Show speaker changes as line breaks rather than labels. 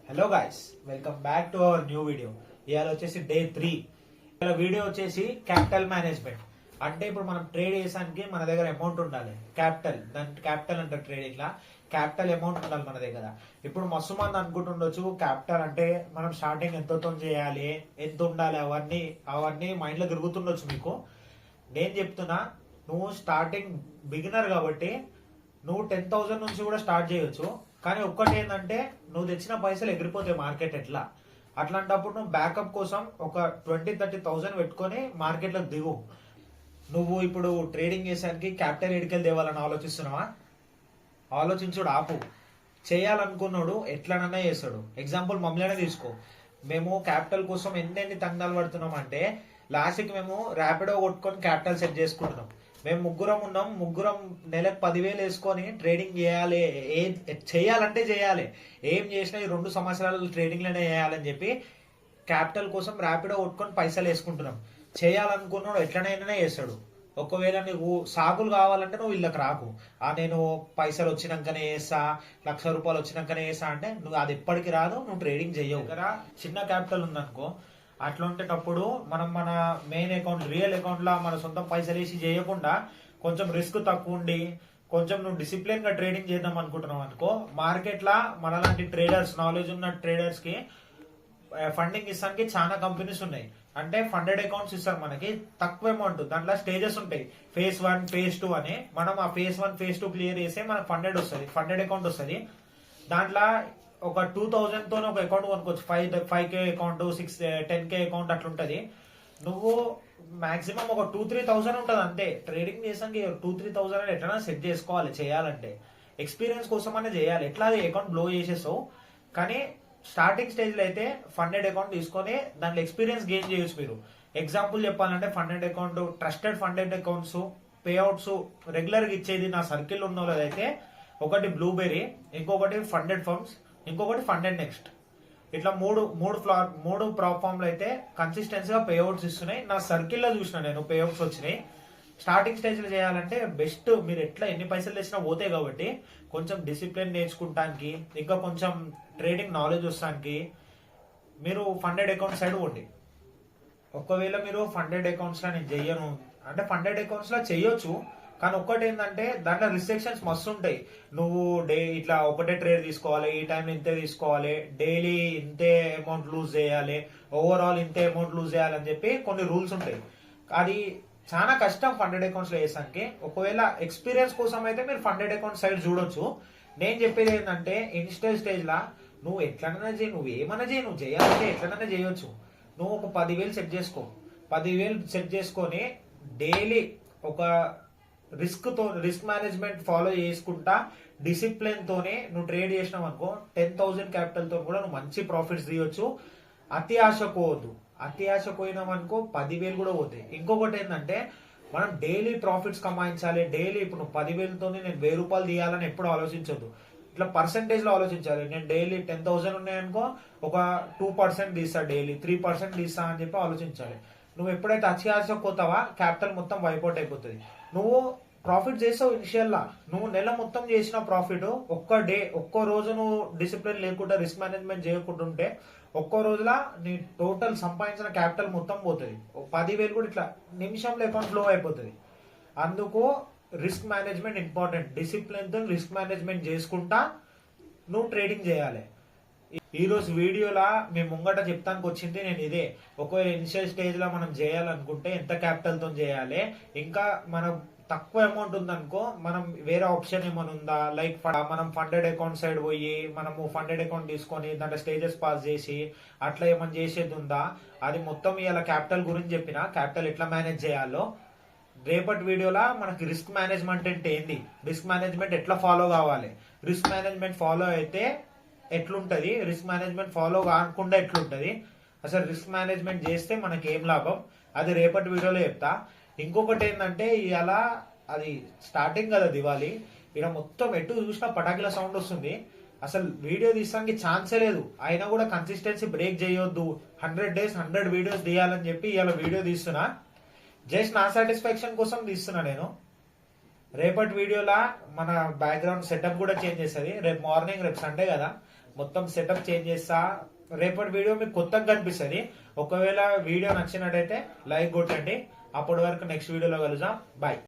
Hello guys, welcome back to our new video. ఇవాళ వచ్చేసి day 3. ఇవాళ వీడియో వచ్చేసి క్యాపిటల్ మేనేజ్మెంట్. అంటే ఇప్పుడు మనం ట్రేడ్ చేసానికి మన దగ్గర అమౌంట్ ఉండాలి. క్యాపిటల్, దాని క్యాపిటల్ అంటారు ట్రేడింగ్ లా. క్యాపిటల్ అమౌంట్ ఉండాలి మన దగ్గర. ఇప్పుడు మస్తు మంది అనుకుంటుండొచ్చు క్యాపిటల్ అంటే మనం స్టార్టింగ్ ఎంతతో చేయాలి, ఎంత ఉండాలి, అవన్నీ అవన్నీ మైండ్ లో తిరుగుతుండొచ్చు మీకు. నేను చెప్తున్నా, నువ్వు స్టార్టింగ్ బిగినర్ కాబట్టి నువ్వు 10,000 నుంచి కూడా స్టార్ట్ చేయొచ్చు. కానీ ఒక్కటి ఏంటంటే, నువ్వు తెచ్చిన పైసలు ఎగిరిపోతాయి మార్కెట్ ఎట్లా. అట్లాంటప్పుడు నువ్వు బ్యాకప్ కోసం ఒక 20-30,000 పెట్టుకొని మార్కెట్లోకి దిగు. నువ్వు ఇప్పుడు ట్రేడింగ్ చేసానికి క్యాపిటల్ ఎడికెళ్ళి తేవాలని ఆలోచిస్తున్నావా? ఆలోచించుడు ఆపు. చేయాలనుకున్నాడు ఎట్లనన్నా చేస్తాడు. ఎగ్జాంపుల్ మమ్మల్ని తీసుకో. మేము క్యాపిటల్ కోసం ఎన్ని తంగాలు పడుతున్నాం అంటే, లాస్ట్కి మేము ర్యాపిడో కొట్టుకొని క్యాపిటల్ సెట్ చేసుకుంటున్నాం. మేము ముగ్గురం ఉన్నాం. ముగ్గురం నెలకు 10,000 వేసుకొని ట్రేడింగ్ చేయాలి. ఏం చేయాలంటే చేయాలి. ఏం చేసినా ఈ 2 సంవత్సరాలు ట్రేడింగ్ లోనే చేయాలని చెప్పి క్యాపిటల్ కోసం ర్యాపిడో కొట్టుకొని పైసలు వేసుకుంటున్నాం. చేయాలనుకున్నాడు ఎట్లనైనా చేస్తాడు. ఒకవేళ నీకు సాగులు కావాలంటే నువ్వు వీళ్ళకి రాకు. నేను పైసలు వచ్చినాకనే వేస్తా, ₹1,00,000 వచ్చినాకనే వేస్తా అంటే నువ్వు అది ఎప్పటికి రాదు. నువ్వు ట్రేడింగ్ చెయ్యవు కదా. చిన్న క్యాపిటల్ ఉందనుకో, అట్లా ఉండేటప్పుడు మనం మన మెయిన్ అకౌంట్, రియల్ అకౌంట్ లా మన సొంత పైసలు వేసి చేయకుండా కొంచెం రిస్క్ తక్కువ ఉండి కొంచెం నువ్వు డిసిప్లిన్ గా ట్రేడింగ్ చేద్దాం అనుకుంటున్నావు అనుకో, మార్కెట్ లా మనలాంటి ట్రేడర్స్, నాలెడ్జ్ ఉన్న ట్రేడర్స్ కి ఫండింగ్ ఇస్తానికి చాలా కంపెనీస్ ఉన్నాయి. అంటే ఫండెడ్ అకౌంట్స్ ఇస్తారు మనకి తక్కువ అమౌంట్. దాంట్లో స్టేజెస్ ఉంటాయి, ఫేజ్ 1, ఫేజ్ 2 అని. మనం ఆ ఫేజ్ 1, ఫేజ్ 2 క్లియర్ చేస్తే మనకు ఫండెడ్ వస్తుంది, ఫండెడ్ అకౌంట్ వస్తుంది. దాంట్లో ఒక 2,000 తోనే ఒక అకౌంట్ కొనుక్కోవచ్చు. 5K అకౌంట్, 10K అకౌంట్ అట్లా ఉంటది. నువ్వు మాక్సిమం ఒక 2-3,000 ఉంటుంది అంతే. ట్రేడింగ్ చేసానికి 2-3,000 ఎట్లా సెట్ చేసుకోవాలి. చేయాలంటే ఎక్స్పీరియన్స్ కోసం అనే చేయాలి. ఎట్లా అకౌంట్ బ్లో చేసేసావు. కానీ స్టార్టింగ్ స్టేజ్ లో అయితే ఫండెడ్ అకౌంట్ తీసుకొని దాంట్లో ఎక్స్పీరియన్స్ గెయిన్ చేయొచ్చు మీరు. ఎగ్జాంపుల్ చెప్పాలంటే, funded account, trusted funded accounts, payouts regular గా ఇచ్చేది నా సర్కిల్ ఉన్న వాళ్ళదైతే ఒకటి బ్లూబెర్రీ, ఇంకొకటి ఫండెడ్ ఫర్మ్స్, ఇంకొకటి ఫండెడ్ నెక్స్ట్. ఇట్లా మూడు ప్లాట్ఫామ్ లో అయితే కన్సిస్టెన్సీగా పేఅవుట్స్ ఇస్తున్నాయి. నా సర్కిల్లో చూసిన నేను పేఅవుట్స్ వచ్చినాయి. స్టార్టింగ్ స్టేజ్ లో చేయాలంటే బెస్ట్. మీరు ఎట్లా ఎన్ని పైసలు తెచ్చినా పోతాయి కాబట్టి కొంచెం డిసిప్లిన్ నేర్చుకుంటానికి, ఇంకా కొంచెం ట్రేడింగ్ నాలెడ్జ్ వస్తానికి మీరు ఫండెడ్ అకౌంట్ సైడ్ పోండి. ఒకవేళ మీరు ఫండెడ్ అకౌంట్స్ లో నేను చెయ్యను అంటే, ఫండెడ్ అకౌంట్స్ లో చెయ్యొచ్చు. కానీ ఒక్కటి ఏంటంటే, దాంట్లో రిస్ట్రిక్షన్స్ మస్తు ఉంటాయి. నువ్వు ఇట్లా ఒకటే ట్రేడ్ తీసుకోవాలి, ఈ టైం ఇంతే తీసుకోవాలి, డైలీ ఇంతే అమౌంట్ లూజ్ చేయాలి, ఓవరాల్ ఇంతే అమౌంట్ లూజ్ చేయాలని చెప్పి కొన్ని రూల్స్ ఉంటాయి. అది చాలా కష్టం ఫండెడ్ అకౌంట్స్ లో వేసానికి. ఒకవేళ ఎక్స్పీరియన్స్ కోసం అయితే మీరు ఫండెడ్ అకౌంట్ సైడ్ చూడొచ్చు. నేను చెప్పేది ఏంటంటే, ఇనిషియల్ స్టేజ్ లా నువ్వు ఎట్లనైనా చేయి, నువ్వు ఏమైనా చేయి, నువ్వు చేయాలంటే ఎట్లనైనా చేయొచ్చు. నువ్వు ఒక 10,000 సెట్ చేసుకో. 10,000 సెట్ చేసుకొని డైలీ ఒక రిస్క్ మేనేజ్మెంట్ ఫాలో చేసుకుంటా డిసిప్లిన్ తోనే నువ్వు ట్రేడ్ చేసినావు అనుకో, 10,000 క్యాపిటల్ తో కూడా నువ్వు మంచి ప్రాఫిట్స్ తీయొచ్చు. అతి ఆశ పోవద్దు. అతి ఆశ పోయినాం అనుకో 10,000 కూడా పోతాయి. ఇంకొకటి ఏంటంటే, మనం డైలీ ప్రాఫిట్స్ కమాయించాలి. డైలీ ఇప్పుడు నువ్వు 10,000తో నేను ₹1,000 తీయాలని ఎప్పుడు ఆలోచించొద్దు. ఇట్లా పర్సెంటేజ్ లో ఆలోచించాలి. నేను డైలీ 10,000 ఉన్నాయనుకో, ఒక 2% తీస్తా, డైలీ 3% తీస్తా అని చెప్పి ఆలోచించాలి. నువ్వు ఎప్పుడైతే అతి ఆశ పోతావా, క్యాపిటల్ మొత్తం వైపౌట్ అయిపోతుంది. నువ్వు ప్రాఫిట్ చేసావు ఇనిషియల్ లా, నువ్వు నెల మొత్తం చేసిన ప్రాఫిట్ ఒక్కో రోజు నువ్వు డిసిప్లిన్ లేకుండా, రిస్క్ మేనేజ్మెంట్ చేయకుండా ఉంటే ఒక్కో రోజులా నీ టోటల్ సంపాదించిన క్యాపిటల్ మొత్తం పోతుంది. 10,000 కూడా ఇట్లా నిమిషంలో అకౌంట్ ఫ్లో అయిపోతుంది. అందుకు రిస్క్ మేనేజ్మెంట్ ఇంపార్టెంట్. డిసిప్లిన్ తో రిస్క్ మేనేజ్మెంట్ చేసుకుంటా నువ్వు ట్రేడింగ్ చేయాలి. ఈ రోజు వీడియోలా మేము ముంగట చెప్తానికి వచ్చింది నేను ఇదే. ఒకవేళ ఇనిషియల్ స్టేజ్ లో మనం చేయాలనుకుంటే ఎంత క్యాపిటల్ తో చేయాలి, ఇంకా మనం తక్కువ అమౌంట్ ఉందనుకో మనం వేరే ఆప్షన్ ఏమైనా ఉందా, లైక్ మనం ఫండెడ్ అకౌంట్ సైడ్ పోయి మనము ఫండెడ్ అకౌంట్ తీసుకొని దాంట్లో స్టేజెస్ పాస్ చేసి అట్లా ఏమైనా చేసేది ఉందా. అది మొత్తం ఇలా క్యాపిటల్ గురించి చెప్పిన, క్యాపిటల్ ఎట్లా మేనేజ్ చేయాలో రేపటి వీడియోలా. మనకి రిస్క్ మేనేజ్మెంట్ అంటే ఏంది, రిస్క్ మేనేజ్మెంట్ ఎట్లా ఫాలో కావాలి, రిస్క్ మేనేజ్మెంట్ ఫాలో అయితే ఎట్లుంటది, రిస్క్ మేనేజ్మెంట్ ఫాలో కాకుండా ఎట్లుంటది, అసలు రిస్క్ మేనేజ్మెంట్ చేస్తే మనకి ఏం లాభం, అది రేపటి వీడియోలో చెప్తా. ఇంకొకటి ఏంటంటే, ఇలా అది స్టార్టింగ్ కదా దివాలి, ఇక్కడ మొత్తం ఎటు చూసినా పటాకుల సౌండ్ వస్తుంది. అసలు వీడియో తీసానికి ఛాన్సే లేదు. అయినా కూడా కన్సిస్టెన్సీ బ్రేక్ చేయొద్దు. 100 days 100 వీడియోస్ తీయాలని చెప్పి ఇలా వీడియో తీస్తున్నా. జస్ట్ నా సాటిస్ఫాక్షన్ కోసం తీస్తున్నా నేను. రేపటి వీడియోలా మన బ్యాక్గ్రౌండ్ సెటప్ కూడా చేంజ్ చేస్తుంది. రేపు మార్నింగ్, రేపు సండే కదా, మొత్తం సెటప్ చేంజ్ చేస్తా. రేపటి వీడియో మీకు కొత్తగా కనిపిస్తుంది. ఒకవేళ వీడియో నచ్చినట్టయితే లైక్ కొట్టండి. అప్పటి వరకు నెక్స్ట్ వీడియోలో కలుద్దాం. బాయ్.